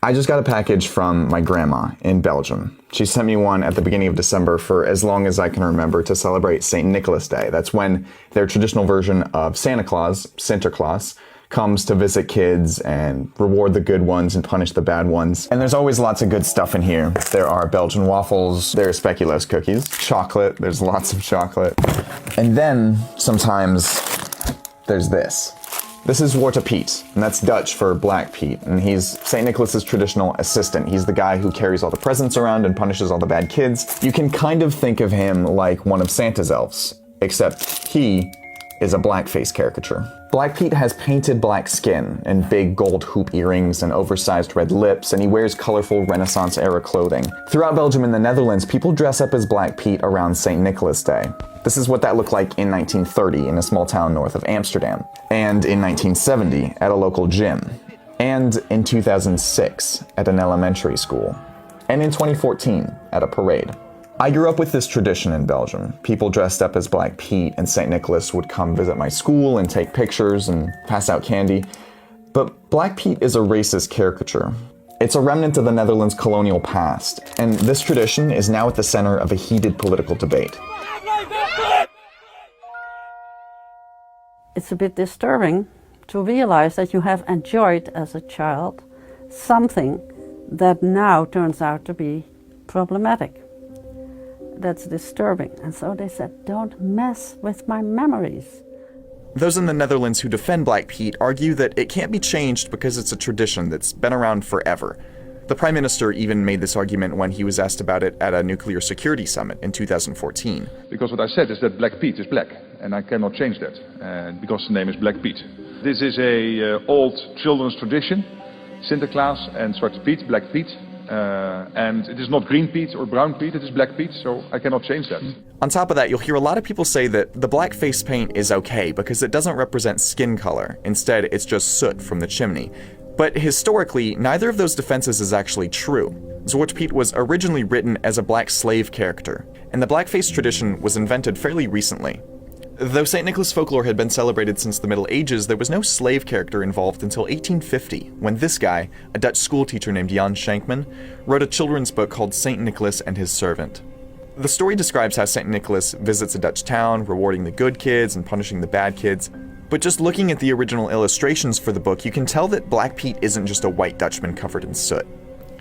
I just got a package from my grandma in Belgium. She sent me one at the beginning of December for as long as I can remember to celebrate St. Nicholas Day. That's when their traditional version of Santa Claus, Sinterklaas, comes to visit kids and reward the good ones and punish the bad ones. And there's always lots of good stuff in here. There are Belgian waffles, there are speculoos cookies, chocolate, there's lots of chocolate. And then sometimes there's this. This is Zwarte Piet, and that's Dutch for Black Pete, and he's St. Nicholas's traditional assistant. He's the guy who carries all the presents around and punishes all the bad kids. You can kind of think of him like one of Santa's elves, except he is a blackface caricature. Black Pete has painted black skin and big gold hoop earrings and oversized red lips, and he wears colorful Renaissance-era clothing. Throughout Belgium and the Netherlands, people dress up as Black Pete around St. Nicholas Day. This is what that looked like in 1930 in a small town north of Amsterdam, and in 1970 at a local gym, and in 2006 at an elementary school, and in 2014 at a parade. I grew up with this tradition in Belgium. People dressed up as Black Pete, and St. Nicholas would come visit my school and take pictures and pass out candy. But Black Pete is a racist caricature. It's a remnant of the Netherlands' colonial past, and this tradition is now at the center of a heated political debate. It's a bit disturbing to realize that you have enjoyed as a child something that now turns out to be problematic. That's disturbing. And so they said, don't mess with my memories. Those in the Netherlands who defend Black Pete argue that it can't be changed because it's a tradition that's been around forever. The Prime Minister even made this argument when he was asked about it at a nuclear security summit in 2014. Because what I said is that Black Pete is black, and I cannot change that, because the name is Black Pete. This is a old children's tradition, Sinterklaas and Zwarte Piet, Black Pete. And it is not green Pete or brown Pete, it is Black Pete, so I cannot change that. On top of that, you'll hear a lot of people say that the black face paint is okay because it doesn't represent skin color. Instead, it's just soot from the chimney. But historically, neither of those defenses is actually true. Zwarte Piet was originally written as a black slave character, and the blackface tradition was invented fairly recently. Though St. Nicholas folklore had been celebrated since the Middle Ages, there was no slave character involved until 1850, when this guy, a Dutch schoolteacher named Jan Schenkman, wrote a children's book called St. Nicholas and His Servant. The story describes how St. Nicholas visits a Dutch town, rewarding the good kids and punishing the bad kids. But just looking at the original illustrations for the book, you can tell that Black Pete isn't just a white Dutchman covered in soot.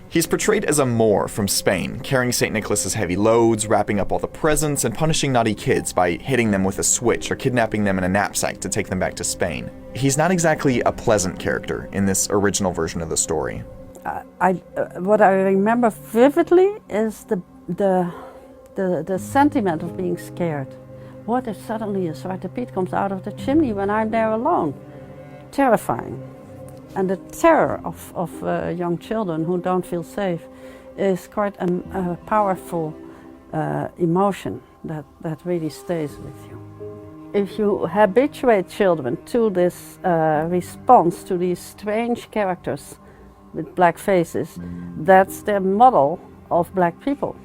He's portrayed as a Moor from Spain, carrying St. Nicholas's heavy loads, wrapping up all the presents, and punishing naughty kids by hitting them with a switch or kidnapping them in a knapsack to take them back to Spain. He's not exactly a pleasant character in this original version of the story. What I remember vividly is the sentiment of being scared. What if suddenly a Zwarte Piet comes out of the chimney when I'm there alone? Terrifying. And the terror of young children who don't feel safe is quite a powerful emotion that really stays with you. If you habituate children to this response to these strange characters with black faces, that's their model of black people.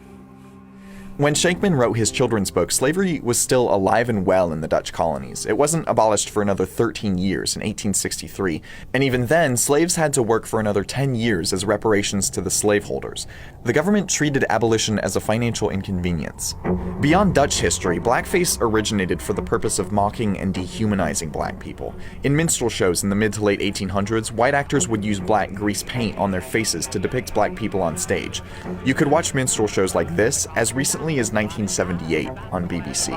When Schenkman wrote his children's book, slavery was still alive and well in the Dutch colonies. It wasn't abolished for another 13 years in 1863, and even then, slaves had to work for another 10 years as reparations to the slaveholders. The government treated abolition as a financial inconvenience. Beyond Dutch history, blackface originated for the purpose of mocking and dehumanizing black people. In minstrel shows in the mid to late 1800s, white actors would use black grease paint on their faces to depict black people on stage. You could watch minstrel shows like this as recently as 1978 on BBC.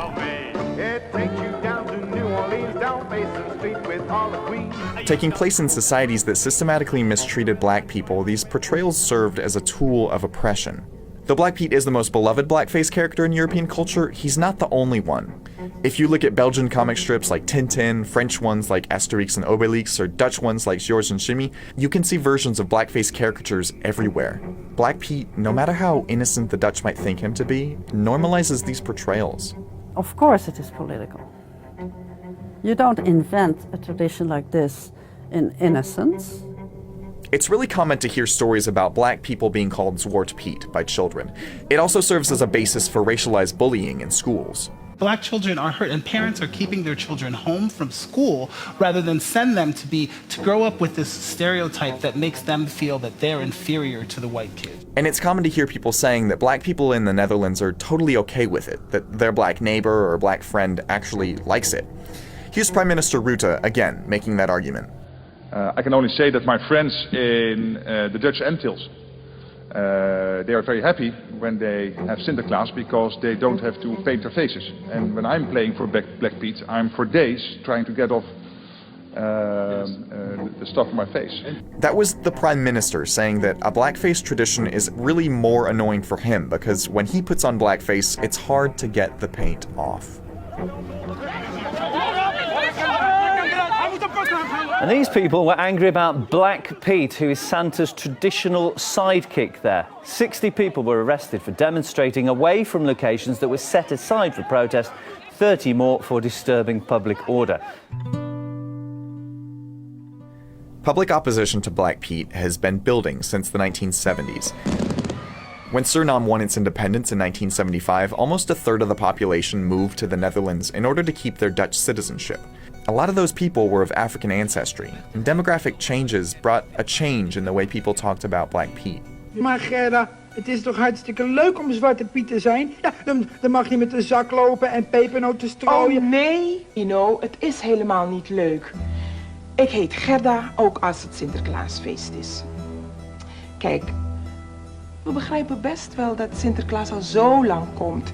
Taking place in societies that systematically mistreated black people, these portrayals served as a tool of oppression. Though Black Pete is the most beloved blackface character in European culture, he's not the only one. If you look at Belgian comic strips like Tintin, French ones like Asterix and Obelix, or Dutch ones like George and Jimmy, you can see versions of blackface caricatures everywhere. Black Pete, no matter how innocent the Dutch might think him to be, normalizes these portrayals. Of course it is political. You don't invent a tradition like this in innocence. It's really common to hear stories about black people being called Zwarte Piet by children. It also serves as a basis for racialized bullying in schools. Black children are hurt, and parents are keeping their children home from school rather than send them to grow up with this stereotype that makes them feel that they're inferior to the white kid. And it's common to hear people saying that black people in the Netherlands are totally okay with it, that their black neighbor or black friend actually likes it. Here's Prime Minister Rutte, again, making that argument. I can only say that my friends in the Dutch Antilles, they are very happy when they have Sinterklaas because they don't have to paint their faces. And when I'm playing for Black Pete, I'm for days trying to get off the stuff on my face. That was the Prime Minister saying that a blackface tradition is really more annoying for him because when he puts on blackface, it's hard to get the paint off. And these people were angry about Black Pete, who is Santa's traditional sidekick there. 60 people were arrested for demonstrating away from locations that were set aside for protest, 30 more for disturbing public order. Public opposition to Black Pete has been building since the 1970s. When Suriname won its independence in 1975, almost a third of the population moved to the Netherlands in order to keep their Dutch citizenship. A lot of those people were of African ancestry, and demographic changes brought a change in the way people talked about Black Pete. Maar Gerda, het is toch hartstikke leuk om Zwarte Piet te zijn? Ja, dan mag je met een zak lopen en pepernoten strooien. Oh nee, het is helemaal niet leuk. Ik heet Gerda, ook als het Sinterklaasfeest is. Kijk, we begrijpen best wel dat Sinterklaas al zo lang komt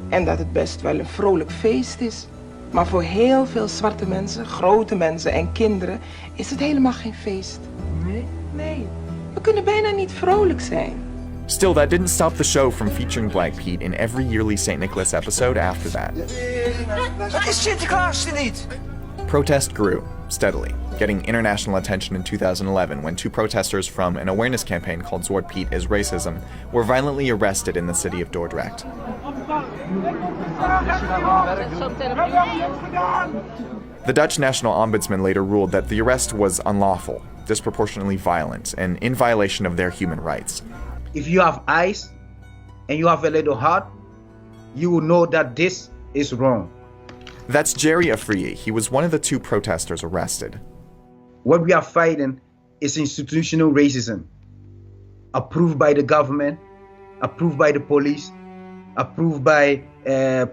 en dat het best wel een vrolijk feest is. Maar voor heel veel zwarte mensen, grote mensen en kinderen is het helemaal geen feest. Nee. We kunnen bijna niet vrolijk zijn. Still, that didn't stop the show from featuring Black Pete in every yearly St. Nicholas episode after that. Het is Sinterklaas er niet! Protest grew, steadily, getting international attention in 2011 when two protesters from an awareness campaign called Zwart Piet is Racism were violently arrested in the city of Dordrecht. The Dutch National Ombudsman later ruled that the arrest was unlawful, disproportionately violent, and in violation of their human rights. If you have eyes and you have a little heart, you will know that this is wrong. That's Jerry Afriye. He was one of the two protesters arrested. What we are fighting is institutional racism, approved by the government, approved by the police, approved by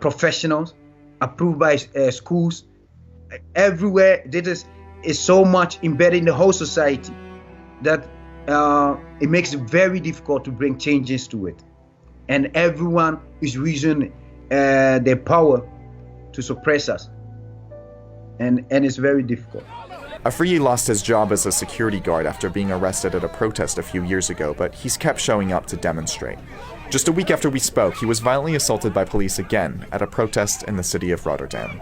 professionals, approved by schools. Everywhere, this is so much embedded in the whole society that it makes it very difficult to bring changes to it. And everyone is using their power to suppress us. And it's very difficult. Afriye lost his job as a security guard after being arrested at a protest a few years ago, but he's kept showing up to demonstrate. Just a week after we spoke, he was violently assaulted by police again at a protest in the city of Rotterdam.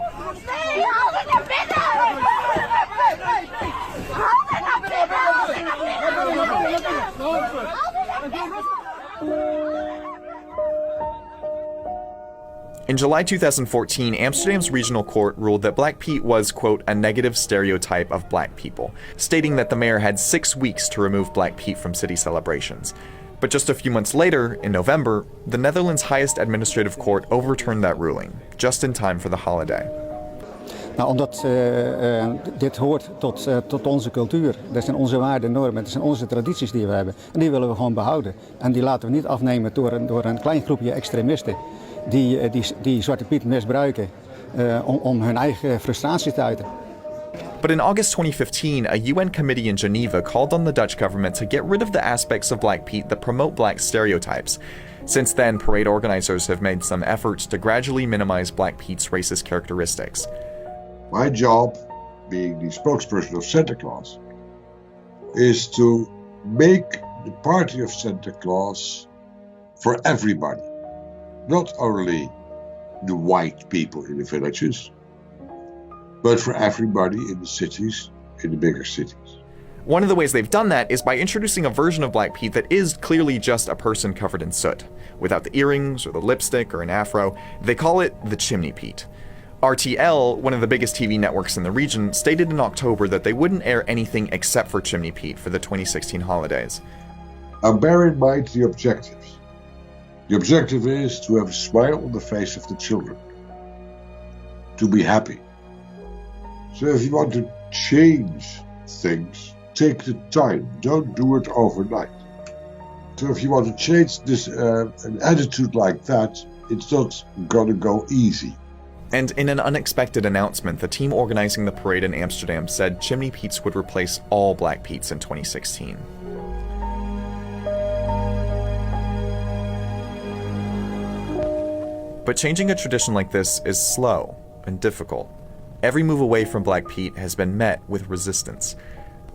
In July 2014, Amsterdam's regional court ruled that Black Pete was, quote, a negative stereotype of black people, stating that the mayor had 6 weeks to remove Black Pete from city celebrations. But just a few months later, in November, the Netherlands' highest administrative court overturned that ruling, just in time for the holiday. Nou, omdat dit hoort tot onze cultuur. Dat zijn onze waarden en normen, dat zijn onze tradities die we hebben. En die willen we gewoon behouden. En die laten we niet afnemen door een klein groepje extremisten die Zwarte Piet misbruiken om hun eigen frustratie te uiten. But in August 2015, a UN committee in Geneva called on the Dutch government to get rid of the aspects of Black Pete that promote black stereotypes. Since then, parade organizers have made some efforts to gradually minimize Black Pete's racist characteristics. My job, being the spokesperson of Santa Claus, is to make the party of Santa Claus for everybody. Not only the white people in the villages, but for everybody in the cities, in the bigger cities. One of the ways they've done that is by introducing a version of Black Pete that is clearly just a person covered in soot, without the earrings or the lipstick or an afro. They call it the Chimney Pete. RTL, one of the biggest TV networks in the region, stated in October that they wouldn't air anything except for Chimney Pete for the 2016 holidays. Bear in mind the objectives. The objective is to have a smile on the face of the children. to be happy. So if you want to change things, take the time. Don't do it overnight. So if you want to change this an attitude like that, it's not gonna go easy. And in an unexpected announcement, the team organizing the parade in Amsterdam said Chimney Pete's would replace all Black Pete's in 2016. But changing a tradition like this is slow and difficult. Every move away from Black Pete has been met with resistance.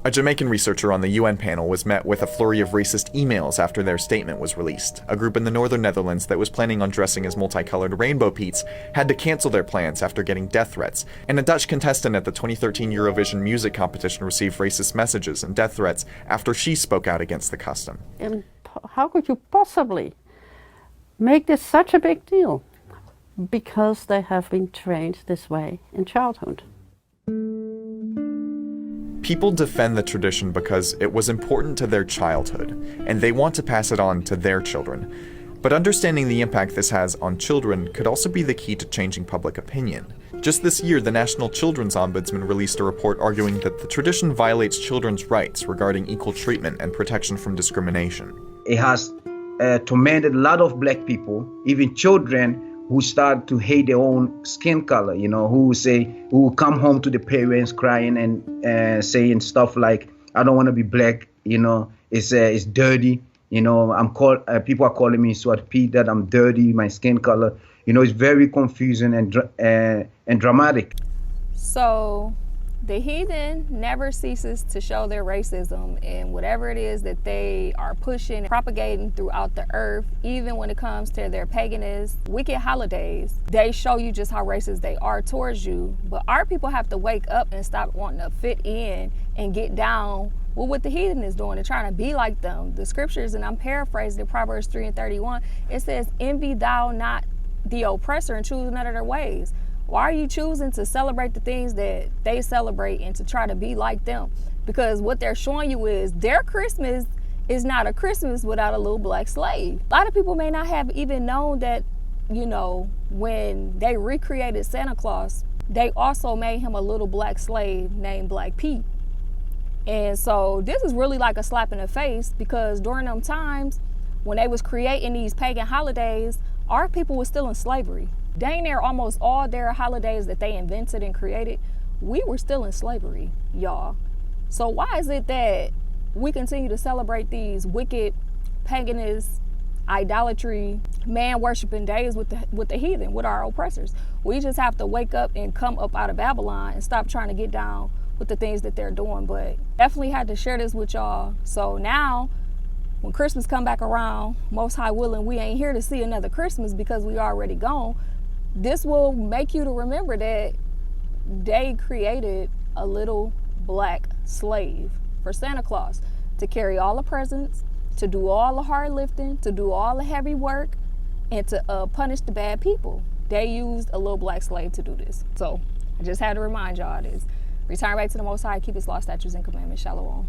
A Jamaican researcher on the UN panel was met with a flurry of racist emails after their statement was released. A group in the northern Netherlands that was planning on dressing as multicolored rainbow Pete's had to cancel their plans after getting death threats. And a Dutch contestant at the 2013 Eurovision music competition received racist messages and death threats after she spoke out against the custom. And how could you possibly make this such a big deal? Because they have been trained this way in childhood. People defend the tradition because it was important to their childhood, and they want to pass it on to their children. But understanding the impact this has on children could also be the key to changing public opinion. Just this year, the National Children's Ombudsman released a report arguing that the tradition violates children's rights regarding equal treatment and protection from discrimination. It has tormented a lot of Black people, even children, who start to hate their own skin color, who come home to the parents crying and saying stuff like, I don't want to be Black, it's dirty, people are calling me Swart Pete, that I'm dirty, my skin color, it's very confusing and dramatic. So the heathen never ceases to show their racism in whatever it is that they are pushing, propagating throughout the earth, even when it comes to their paganist, wicked holidays. They show you just how racist they are towards you. But our people have to wake up and stop wanting to fit in and get down with what the heathen is doing and trying to be like them. The scriptures, and I'm paraphrasing, Proverbs 3:31, it says, envy thou not the oppressor and choose none of their ways. Why are you choosing to celebrate the things that they celebrate and to try to be like them? Because what they're showing you is their Christmas is not a Christmas without a little black slave. A lot of people may not have even known that, when they recreated Santa Claus, they also made him a little black slave named Black Pete. And so this is really like a slap in the face, because during them times when they was creating these pagan holidays, our people was still in slavery. Dang near almost all their holidays that they invented and created, we were still in slavery, y'all. So why is it that we continue to celebrate these wicked, paganist, idolatry, man-worshiping days with the heathen, with our oppressors? We just have to wake up and come up out of Babylon and stop trying to get down with the things that they're doing. But definitely had to share this with y'all. So now, when Christmas come back around, most high willing, we ain't here to see another Christmas because we already gone. This will make you to remember that they created a little black slave for Santa Claus to carry all the presents, to do all the hard lifting, to do all the heavy work, and to punish the bad people. They used a little black slave to do this. So I just had to remind y'all this. Return back to the Most High, keep his law, statutes, and commandments. Shalom.